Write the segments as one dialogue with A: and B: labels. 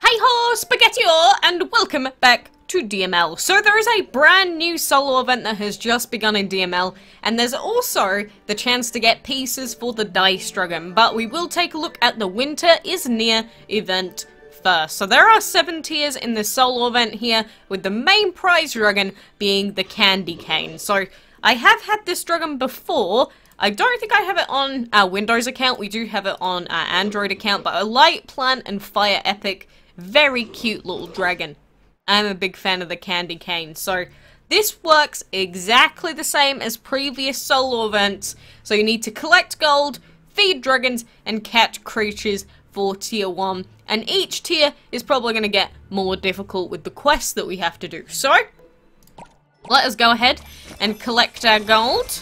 A: Hey ho, Spaghetti-o, and welcome back to DML. So there is a brand new solo event that has just begun in DML, and there's also the chance to get pieces for the Dice Dragon, but we will take a look at the Winter is Near event first. So there are 7 tiers in the solo event here, with the main prize dragon being the Candy Cane. So I have had this dragon before. I don't think I have it on our Windows account, we do have it on our Android account, but a light, plant, and fire epic, very cute little dragon. I'm a big fan of the Candy Cane, so this works exactly the same as previous solo events, so you need to collect gold, feed dragons, and catch creatures for tier 1, and each tier is probably going to get more difficult with the quests that we have to do. So, let us go ahead and collect our gold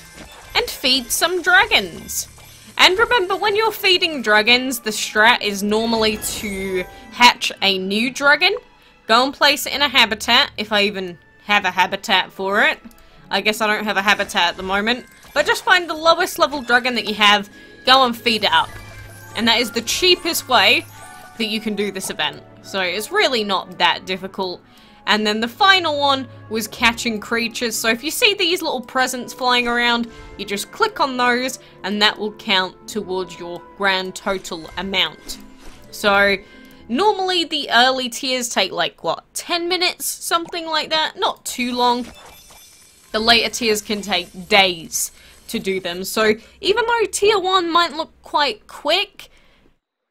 A: and feed some dragons. And remember, when you're feeding dragons, the strat is normally to hatch a new dragon, go and place it in a habitat, if I even have a habitat for it. I guess I don't have a habitat at the moment. But just find the lowest level dragon that you have, go and feed it up. And that is the cheapest way that you can do this event. So it's really not that difficult. And then the final one was catching creatures. So if you see these little presents flying around, you just click on those and that will count towards your grand total amount. So normally the early tiers take like, what, 10 minutes? Something like that. Not too long. The later tiers can take days to do them. So even though tier 1 might look quite quick,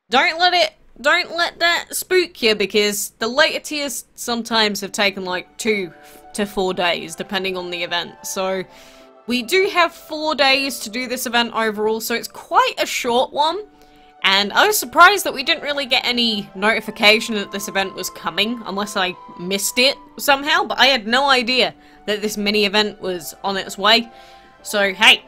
A: don't let that spook you, because the later tiers sometimes have taken like 2 to 4 days, depending on the event. So we do have 4 days to do this event overall, so it's quite a short one. And I was surprised that we didn't really get any notification that this event was coming, unless I missed it somehow, but I had no idea that this mini event was on its way. So hey,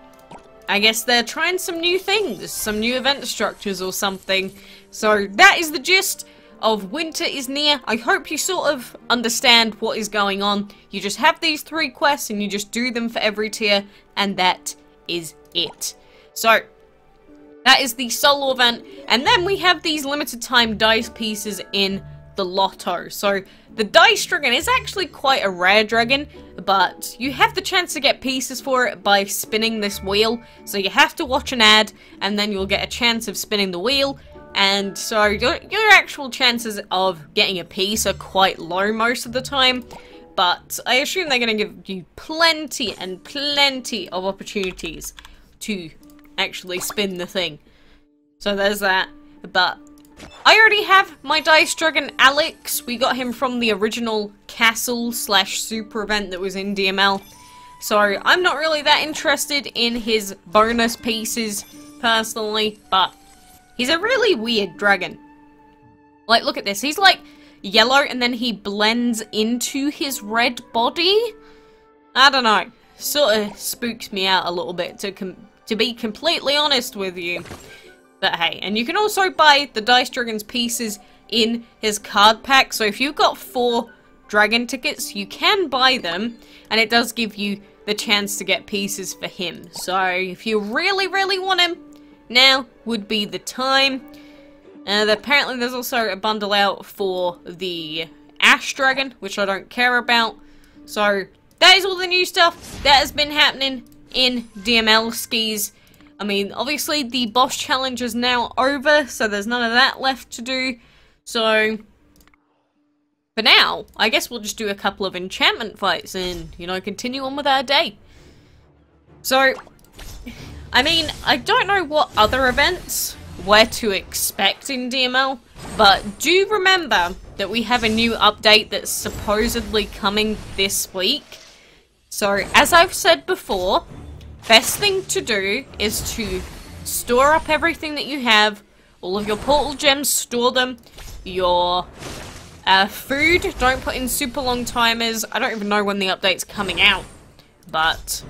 A: I guess they're trying some new things, some new event structures or something. So that is the gist of Winter is Near. I hope you sort of understand what is going on. You just have these 3 quests and you just do them for every tier, and that is it. So that is the solo event, and then we have these limited time dice pieces in the lotto. So the Dice Dragon is actually quite a rare dragon, but you have the chance to get pieces for it by spinning this wheel. So you have to watch an ad, and then you'll get a chance of spinning the wheel. And so your actual chances of getting a piece are quite low most of the time. But I assume they're going to give you plenty and plenty of opportunities to actually spin the thing. So there's that. But I already have my Dice Dragon Alex. We got him from the original castle / super event that was in DML. So I'm not really that interested in his bonus pieces personally, but he's a really weird dragon. Like, look at this. He's like yellow and then he blends into his red body. I don't know. Sort of spooks me out a little bit, to be completely honest with you. But hey, and you can also buy the Dice Dragon's pieces in his card pack. So if you've got 4 dragon tickets, you can buy them, and it does give you the chance to get pieces for him. So if you really, really want him, now would be the time. Apparently there's also a bundle out for the Ash Dragon, which I don't care about. So that is all the new stuff that has been happening in DML skis. I mean, obviously the boss challenge is now over, so there's none of that left to do. So for now, I guess we'll just do a couple of enchantment fights and, you know, continue on with our day. So, I mean, I don't know what other events were to expect in DML, but do remember that we have a new update that's supposedly coming this week. So, as I've said before, best thing to do is to store up everything that you have, all of your portal gems, store them, your food, don't put in super long timers. I don't even know when the update's coming out, but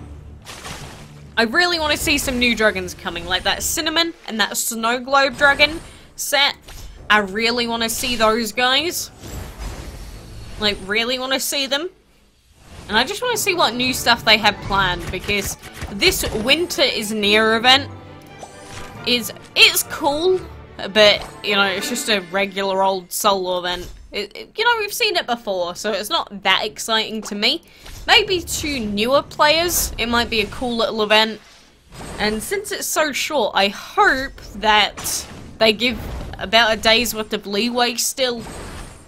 A: I really want to see some new dragons coming, like that Cinnamon and that Snow Globe Dragon set. I really want to see those guys. Like, really want to see them. And I just want to see what new stuff they have planned, because this Winter is Near event it's cool, but, you know, it's just a regular old solo event. You know, we've seen it before, so it's not that exciting to me. Maybe to newer players, it might be a cool little event. And since it's so short, I hope that they give about a day's worth of leeway still.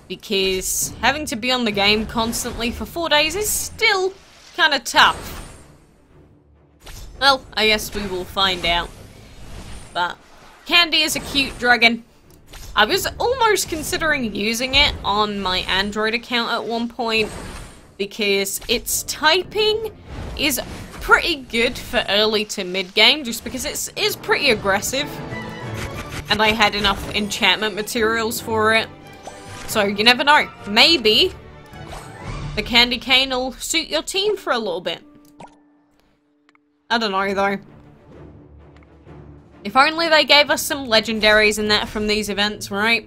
A: Because having to be on the game constantly for 4 days is still kind of tough. Well, I guess we will find out. But Candy is a cute dragon. I was almost considering using it on my Android account at one point because its typing is pretty good for early to mid game just because it is pretty aggressive and I had enough enchantment materials for it. So you never know, maybe the candy cane will suit your team for a little bit. I don't know though. If only they gave us some legendaries and that from these events, right?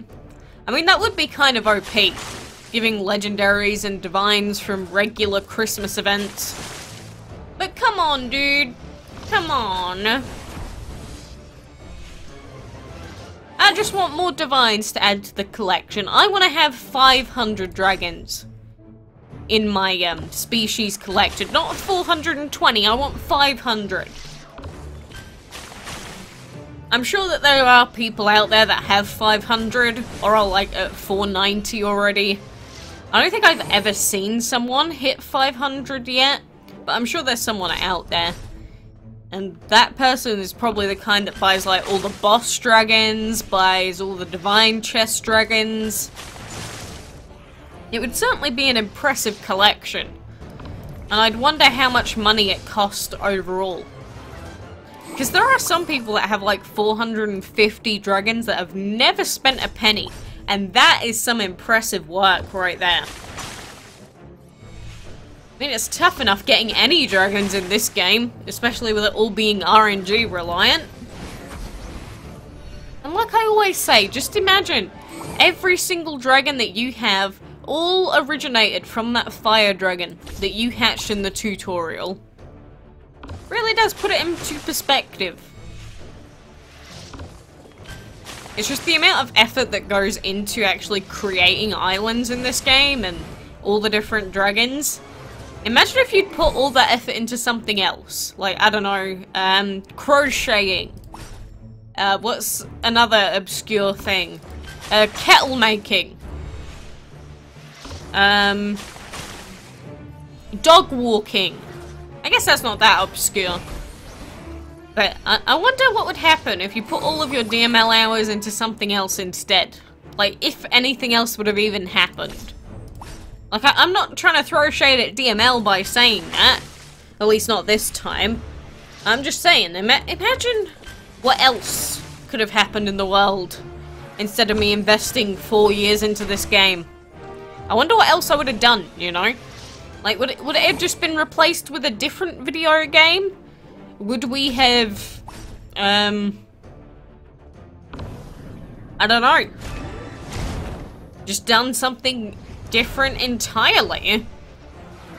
A: I mean, that would be kind of OP. Giving legendaries and divines from regular Christmas events. But come on, dude. Come on. I just want more divines to add to the collection. I want to have 500 dragons in my species collection. Not 420, I want 500. I'm sure that there are people out there that have 500 or are like at 490 already. I don't think I've ever seen someone hit 500 yet, but I'm sure there's someone out there. And that person is probably the kind that buys like all the boss dragons, buys all the divine chest dragons. It would certainly be an impressive collection. And I'd wonder how much money it cost overall. Because there are some people that have like 450 dragons that have never spent a penny. And that is some impressive work right there. I mean, it's tough enough getting any dragons in this game, especially with it all being RNG reliant. And like I always say, just imagine every single dragon that you have all originated from that fire dragon that you hatched in the tutorial. Really does put it into perspective. It's just the amount of effort that goes into actually creating islands in this game and all the different dragons. Imagine if you'd put all that effort into something else. Like, I don't know, crocheting. What's another obscure thing? Kettle making. Dog walking. I guess that's not that obscure. But I wonder what would happen if you put all of your DML hours into something else instead. Like, if anything else would have even happened. Like, I'm not trying to throw shade at DML by saying that. At least not this time. I'm just saying, imagine what else could have happened in the world instead of me investing 4 years into this game. I wonder what else I would have done, you know? Like, would it have just been replaced with a different video game? Would we have, I don't know. Just done something different entirely?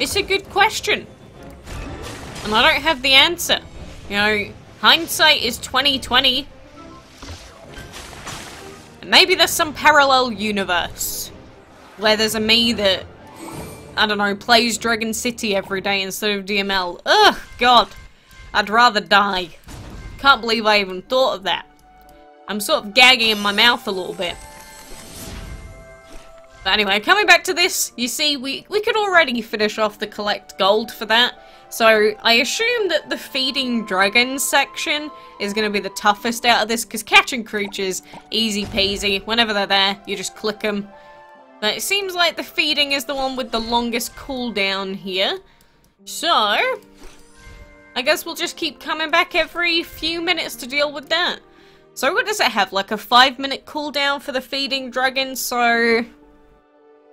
A: It's a good question. And I don't have the answer. You know, hindsight is 20/20. Maybe there's some parallel universe where there's a me that, I don't know, plays Dragon City every day instead of DML. Ugh, God. I'd rather die. Can't believe I even thought of that. I'm sort of gagging in my mouth a little bit. But anyway, coming back to this, you see, we could already finish off the collect gold for that. So I assume that the feeding dragons section is going to be the toughest out of this, because catching creatures, easy peasy. Whenever they're there, you just click them. But it seems like the feeding is the one with the longest cooldown here. So I guess we'll just keep coming back every few minutes to deal with that. So what does it have? Like a 5-minute cooldown for the feeding dragon? So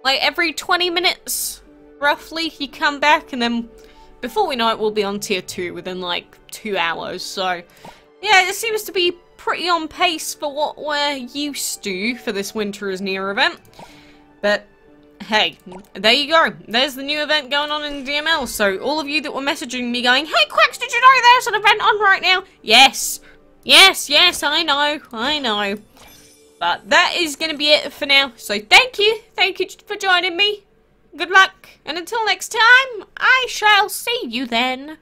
A: like every 20 minutes, roughly, you come back, and then before we know it, we'll be on tier 2 within like 2 hours. So yeah, it seems to be pretty on pace for what we're used to for this Winter is Near event. But hey, there you go. There's the new event going on in DML. So all of you that were messaging me going, "Hey Quacks, did you know there's an event on right now?" Yes. Yes, yes, I know. But that is going to be it for now. So thank you for joining me. Good luck, and until next time, I shall see you then.